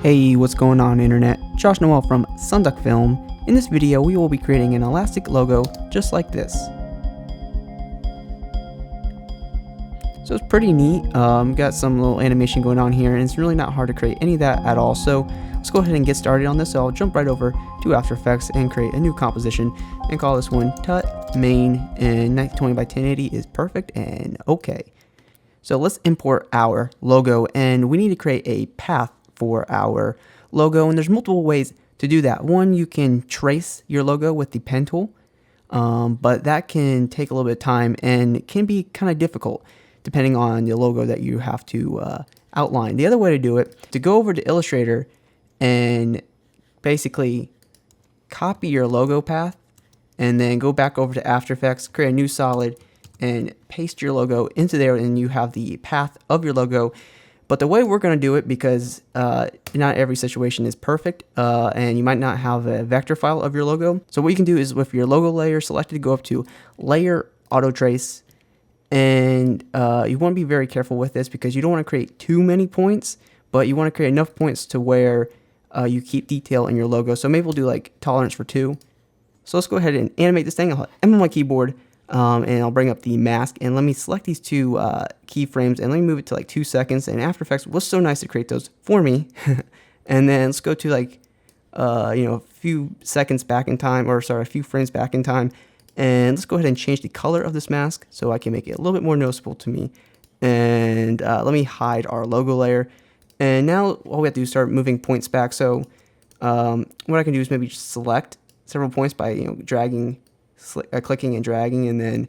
Hey, what's going on internet? Josh Noel from SonduckFilm. In this video, we will be creating an elastic logo just like this. So it's pretty neat. Got some little animation going on here, and it's really not hard to create any of that at all. So let's go ahead and get started on this. So I'll jump right over to After Effects and create a new composition and call this one Tut Main, and 1920 by 1080 is perfect and okay. So let's import our logo, and we need to create a path for our logo, and there's multiple ways to do that. One, you can trace your logo with the pen tool, but that can take a little bit of time and it can be kind of difficult depending on the logo that you have to outline. The other way to do it, to go over to Illustrator and basically copy your logo path and then go back over to After Effects, create a new solid and paste your logo into there, and you have the path of your logo. But the way we're going to do it, because not every situation is perfect, and you might not have a vector file of your logo. So what you can do is, with your logo layer selected, go up to Layer, Auto Trace, and you want to be very careful with this because you don't want to create too many points, but you want to create enough points to where you keep detail in your logo. So maybe we'll do like tolerance for 2. So let's go ahead and animate this thing. I'll hit M on my keyboard. And I'll bring up the mask, and let me select these two keyframes, and let me move it to like 2 seconds. And After Effects was so nice to create those for me. And then let's go to like a few seconds back in time, or sorry, a few frames back in time, and let's go ahead and change the color of this mask so I can make it a little bit more noticeable to me. And let me hide our logo layer. And now all we have to do is start moving points back. So what I can do is maybe just select several points by dragging. Clicking and dragging, and then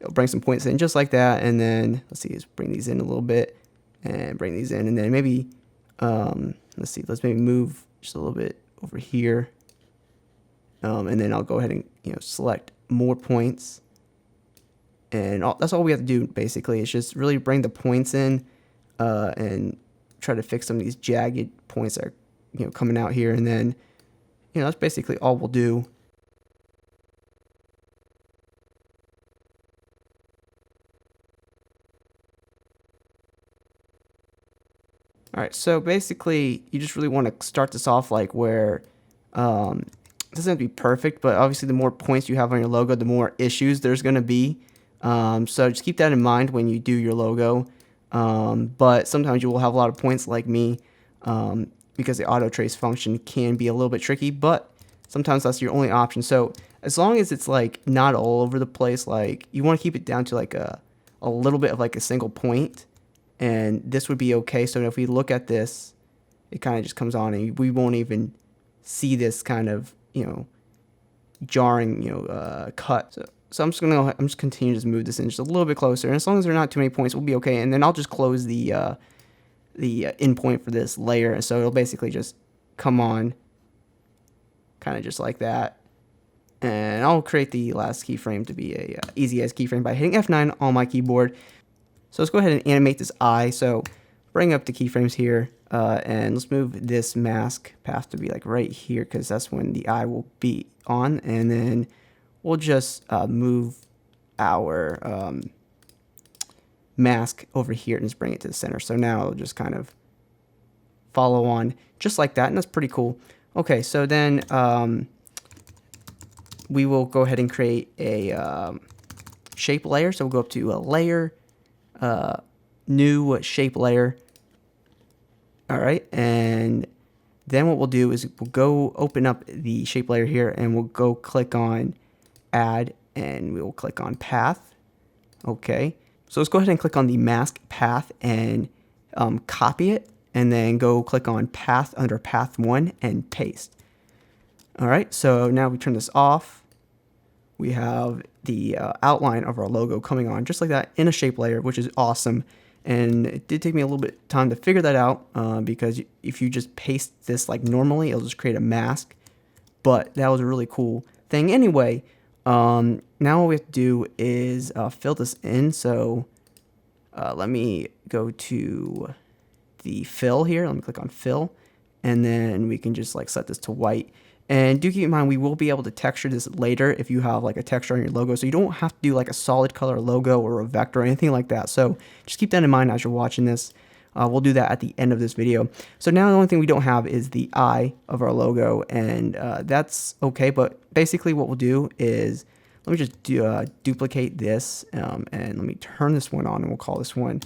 it'll bring some points in just like that. And then let's see, let's bring these in a little bit and bring these in, and then maybe let's maybe move just a little bit over here, and then I'll go ahead and select more points, and that's all we have to do basically. It's just really bring the points in and try to fix some of these jagged points that are coming out here, and then that's basically all we'll do. Alright, so basically you just really want to start this off like where it doesn't have to be perfect, but obviously the more points you have on your logo, the more issues there's going to be. So just keep that in mind when you do your logo. But sometimes you will have a lot of points like me, because the auto trace function can be a little bit tricky, but sometimes that's your only option. So as long as it's like not all over the place, like you want to keep it down to like a little bit of like a single point. And this would be okay. So if we look at this, it kind of just comes on, and we won't even see this kind of jarring cut. So I'm just continue to just move this in just a little bit closer, and as long as there are not too many points, we'll be okay. And then I'll just close the endpoint for this layer, and so it'll basically just come on, kind of just like that. And I'll create the last keyframe to be a easy as keyframe by hitting F9 on my keyboard. So let's go ahead and animate this eye. So bring up the keyframes here, and let's move this mask path to be like right here, because that's when the eye will be on. And then we'll just move our mask over here and just bring it to the center. So now it'll just kind of follow on just like that, and that's pretty cool. Okay, so then we will go ahead and create a shape layer. So we'll go up to a layer, new shape layer. All right, and then what we'll do is we'll go open up the shape layer here, and we'll go click on add, and we'll click on path. Okay, so let's go ahead and click on the mask path and copy it, and then go click on path under path 1 and paste. All right, so now we turn this off. We have the outline of our logo coming on just like that in a shape layer, which is awesome. And it did take me a little bit of time to figure that out, because if you just paste this like normally, it'll just create a mask. But that was a really cool thing. Anyway, now what we have to do is fill this in. So let me go to the fill here. Let me click on fill, and then we can just like set this to white. And do keep in mind, we will be able to texture this later if you have like a texture on your logo. So you don't have to do like a solid color logo or a vector or anything like that. So just keep that in mind as you're watching this. We'll do that at the end of this video. So now the only thing we don't have is the eye of our logo, and that's okay. But basically what we'll do is, let me just duplicate this, and let me turn this one on, and we'll call this one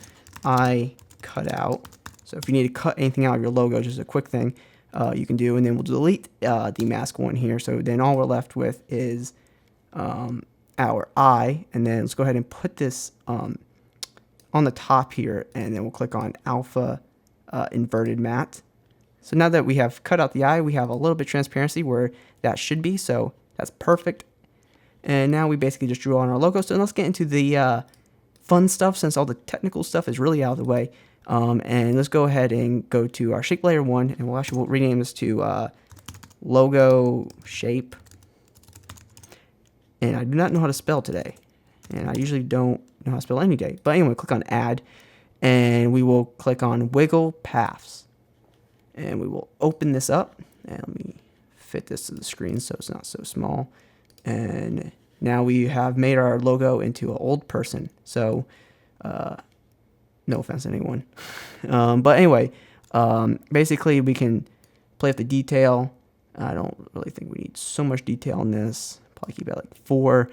eye cutout. So if you need to cut anything out of your logo, just a quick thing you can do, and then we'll delete the mask one here. So then all we're left with is our eye, and then let's go ahead and put this on the top here, and then we'll click on alpha inverted matte. So now that we have cut out the eye, we have a little bit of transparency where that should be, so that's perfect. And now we basically just drew on our logo. So let's get into the fun stuff, since all the technical stuff is really out of the way. And let's go ahead and go to our shape layer 1, and we'll rename this to logo shape. And I do not know how to spell today, and I usually don't know how to spell any day. But anyway, click on add, and we will click on wiggle paths, and we will open this up, and let me fit this to the screen so it's not so small. And now we have made our logo into an old person, so no offense to anyone. But anyway, basically we can play with the detail. I don't really think we need so much detail in this. Probably keep it at like 4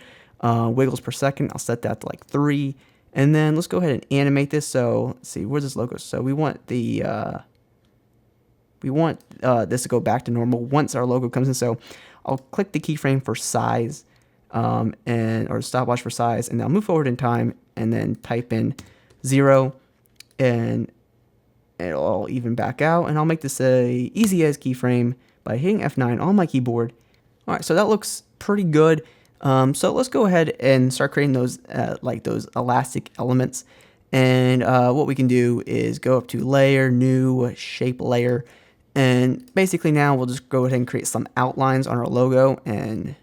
wiggles per second. I'll set that to like 3. And then let's go ahead and animate this. So let's see, where's this logo? So we want the this to go back to normal once our logo comes in. So I'll click the keyframe for size, or stopwatch for size, and I'll move forward in time, and then type in 0, and it'll all even back out. And I'll make this a easy as keyframe by hitting F9 on my keyboard. All right, so that looks pretty good. So let's go ahead and start creating those like those elastic elements. And what we can do is go up to layer, new, shape layer, and basically now we'll just go ahead and create some outlines on our logo, and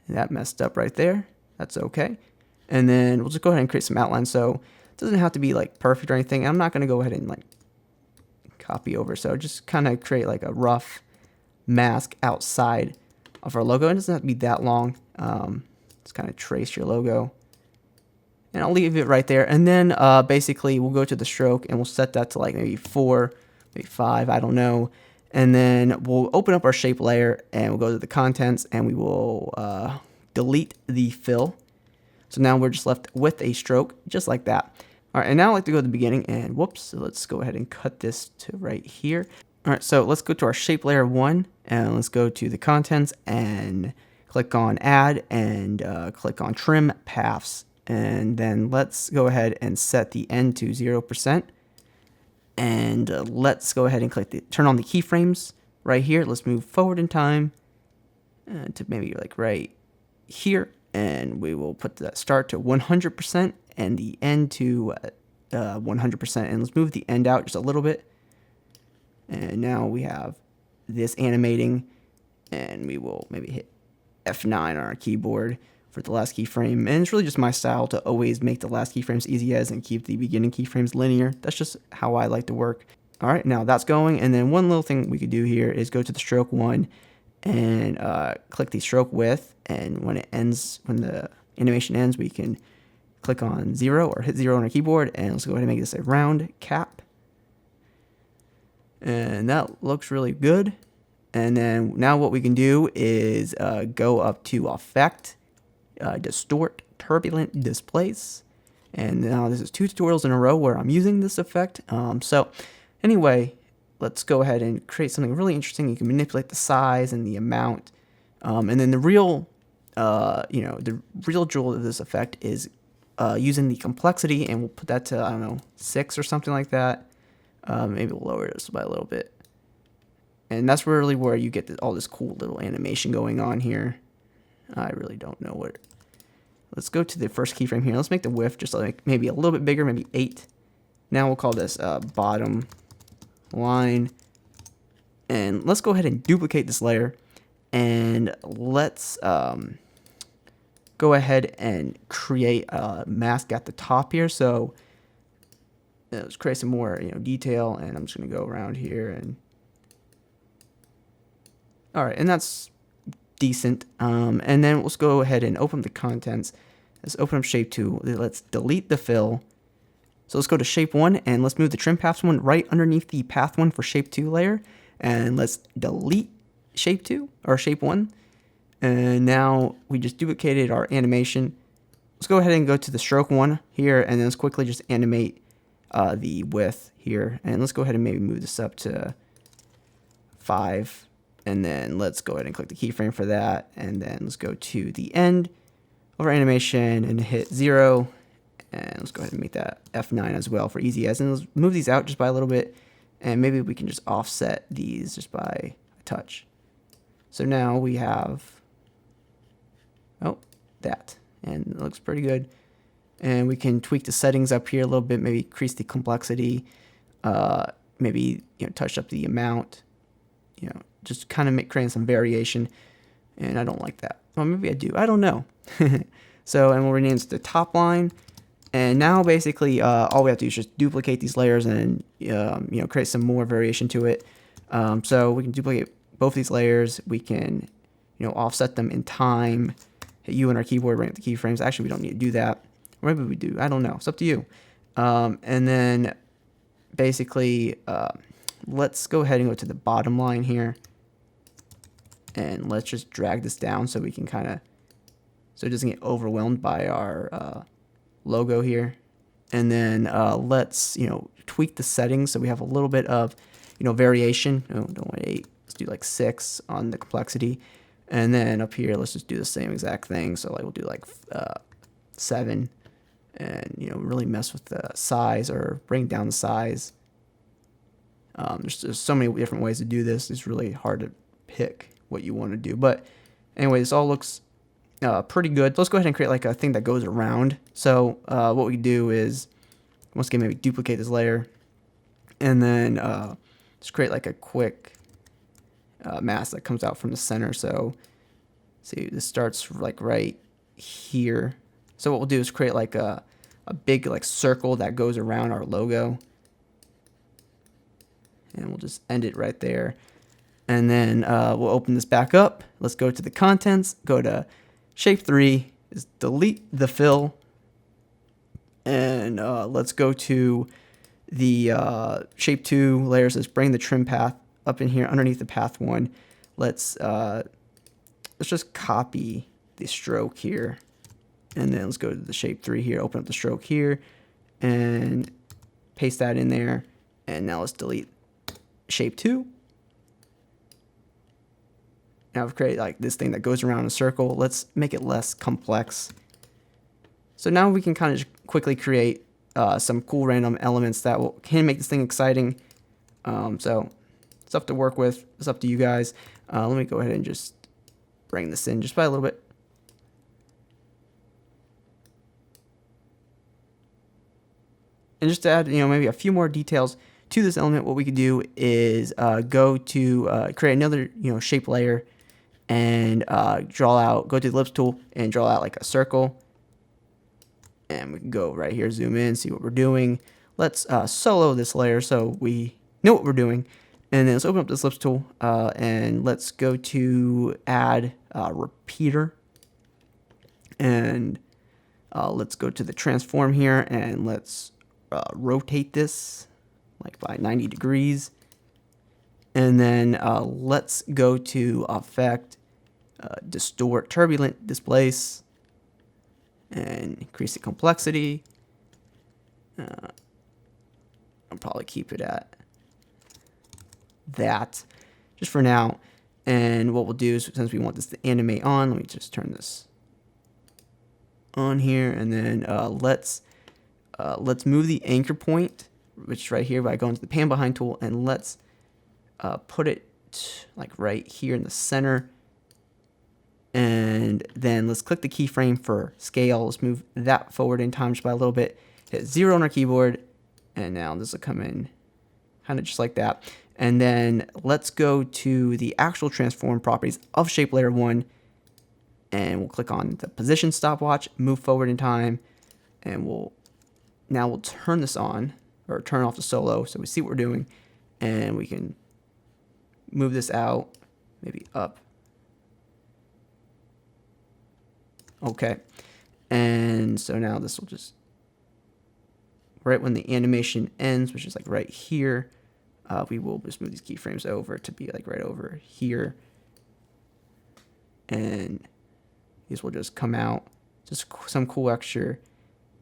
that messed up right there. That's okay. And then we'll just go ahead and create some outlines. So it doesn't have to be like perfect or anything. I'm not going to go ahead and like copy over. So just kind of create like a rough mask outside of our logo. It doesn't have to be that long. Just kind of trace your logo, and I'll leave it right there. And then basically we'll go to the stroke, and we'll set that to like maybe 4, maybe 5, I don't know. And then we'll open up our shape layer, and we'll go to the contents, and we will delete the fill. So now we're just left with a stroke, just like that. All right, and now I'd like to go to the beginning, and whoops, so let's go ahead and cut this to right here. All right, so let's go to our shape layer 1, and let's go to the contents, and click on add, and click on trim paths. And then let's go ahead and set the end to 0%. And let's go ahead and turn on the keyframes right here. Let's move forward in time to maybe like right here. And we will put the start to 100% and the end to 100%. And let's move the end out just a little bit. And now we have this animating, and we will maybe hit F9 on our keyboard for the last keyframe. And it's really just my style to always make the last keyframes easy as and keep the beginning keyframes linear. That's just how I like to work. All right, now that's going. And then one little thing we could do here is go to the stroke 1 and click the stroke width. And when it ends, when the animation ends, we can click on 0 or hit 0 on our keyboard. And let's go ahead and make this a round cap. And that looks really good. And then now what we can do is go up to effect, distort turbulent displace. And now this is 2 tutorials in a row where I'm using this effect. So anyway, let's go ahead and create something really interesting. You can manipulate the size and the amount. And then the real, the real jewel of this effect is using the complexity, and we'll put that to, I don't know, 6 or something like that. Maybe we'll lower this by a little bit. And that's really where you get all this cool little animation going on here. I really don't know what. Let's go to the first keyframe here. Let's make the width just like maybe a little bit bigger, maybe 8. Now we'll call this bottom line. And let's go ahead and duplicate this layer. And let's go ahead and create a mask at the top here. So let's create some more detail. And I'm just going to go around here and. All right, and that's decent. And then let's go ahead and open the contents. Let's open up shape 2. Let's delete the fill. So let's go to shape 1 and let's move the trim paths one right underneath the path 1 for shape 2 layer. And let's delete shape 2 or shape 1. And now we just duplicated our animation. Let's go ahead and go to the stroke 1 here, and then let's quickly just animate the width here. And let's go ahead and maybe move this up to 5. And then let's go ahead and click the keyframe for that. And then let's go to the end of our animation and hit 0. And let's go ahead and make that F9 as well for easy as. And let's move these out just by a little bit. And maybe we can just offset these just by a touch. So now we have, that. And it looks pretty good. And we can tweak the settings up here a little bit, maybe increase the complexity, maybe touch up the amount, just kind of creating some variation. And I don't like that. Well, maybe I do. I don't know. So, and we'll rename this to top line. And now basically all we have to do is just duplicate these layers and create some more variation to it. So we can duplicate both these layers. We can offset them in time. Hit U on our keyboard, bring up the keyframes. Actually, we don't need to do that. Or maybe we do. I don't know. It's up to you. And then basically let's go ahead and go to the bottom line here. And let's just drag this down so we can so it doesn't get overwhelmed by our logo here. And then let's tweak the settings so we have a little bit of variation. Don't want 8. Let's do like 6 on the complexity. And then up here let's just do the same exact thing. So like we'll do like 7, and really mess with the size or bring down the size. There's so many different ways to do this. It's really hard to pick what you want to do. But anyway, this all looks pretty good. Let's go ahead and create like a thing that goes around. So what we do is, once again, maybe duplicate this layer, and then just create like a quick mask that comes out from the center. So see, this starts like right here. So what we'll do is create like a big like circle that goes around our logo, and we'll just end it right there. And then we'll open this back up. Let's go to the contents, go to shape 3, is delete the fill, and let's go to the shape 2 layers. Let's bring the trim path up in here underneath the path 1. Let's just copy the stroke here, and then let's go to the shape 3 here, open up the stroke here, and paste that in there. And now let's delete shape 2. Now I've created like this thing that goes around in a circle. Let's make it less complex. So now we can kind of just quickly create some cool random elements that can make this thing exciting. So stuff to work with. It's up to you guys. Let me go ahead and just bring this in just by a little bit. And just to add, maybe a few more details to this element, what we could do is go to create another, shape layer, and go to the ellipse tool and draw out like a circle. And we can go right here, zoom in, see what we're doing. Let's solo this layer so we know what we're doing. And then let's open up this ellipse tool and let's go to add repeater. And let's go to the transform here, and let's rotate this like by 90 degrees. And then let's go to effect, distort, turbulent, displace, and increase the complexity. I'll probably keep it at that just for now. And what we'll do is, since we want this to animate on, let me just turn this on here, and then let's move the anchor point, which is right here, by going to the pan behind tool, and let's put it like right here in the center. And then let's click the keyframe for scale. Let's move that forward in time just by a little bit. Hit 0 on our keyboard, and now this will come in kind of just like that. And then let's go to the actual transform properties of shape layer 1, and we'll click on the position stopwatch, move forward in time, and we'll turn this on, or turn off the solo so we see what we're doing, and we can move this out, maybe up. Okay, and so now this will just right when the animation ends, which is like right here, we will just move these keyframes over to be like right over here. And these will just come out. Just some cool extra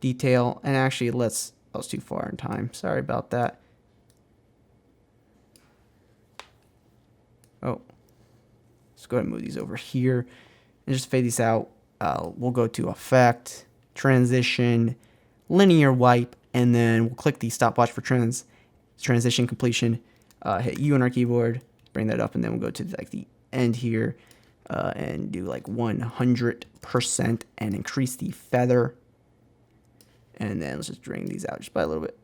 detail. And actually, I was too far in time. Sorry about that. Oh, let's go ahead and move these over here and just fade these out. We'll go to Effect, Transition, Linear Wipe, and then we'll click the stopwatch for transition completion. Hit U on our keyboard, bring that up, and then we'll go to like the end here and do like 100% and increase the feather. And then let's just bring these out just by a little bit.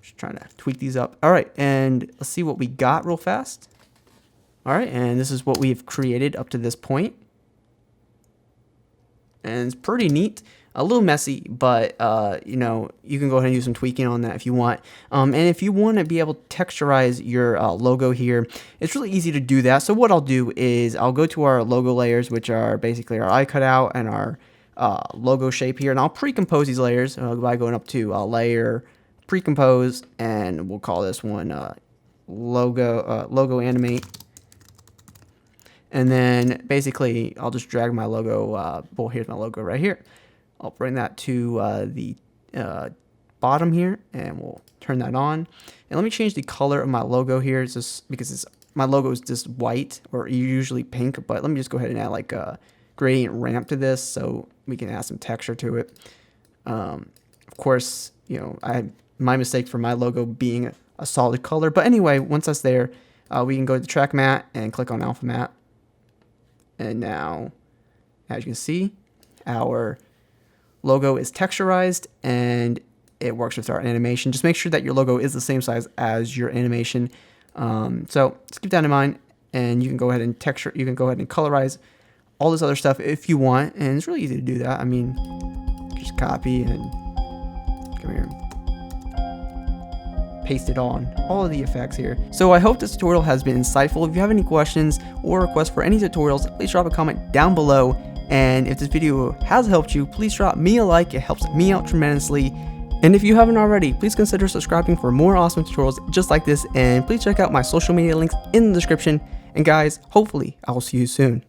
Just trying to tweak these up. All right, and let's see what we got real fast. All right, and this is what we've created up to this point. And it's pretty neat. A little messy, but you know, you can go ahead and do some tweaking on that if you want. And if you want to be able to texturize your logo here, it's really easy to do that. So what I'll do is I'll go to our logo layers, which are basically our eye cutout and our logo shape here, and I'll pre-compose these layers by going up to layer, pre-compose, and we'll call this one logo animate. And then basically I'll just drag my logo. Well, here's my logo right here. I'll bring that to the bottom here, and we'll turn that on. And let me change the color of my logo here. It's just because my logo is just white or usually pink, but let me just go ahead and add like a gradient ramp to this so we can add some texture to it. Of course, you know, my mistake for my logo being a solid color. But anyway, once that's there, we can go to the track matte and click on alpha matte. And now, as you can see, our logo is texturized and it works with our animation. Just make sure that your logo is the same size as your animation. So just keep that in mind, and you can go ahead and texture. You can go ahead and colorize all this other stuff if you want, and it's really easy to do that. I mean, just copy and come here, paste it on all of the effects here. So I hope this tutorial has been insightful. If you have any questions or requests for any tutorials, please drop a comment down below. And if this video has helped you, please drop me a like. It helps me out tremendously. And if you haven't already, please consider subscribing for more awesome tutorials just like this. And please check out my social media links in the description. And guys, hopefully I will see you soon.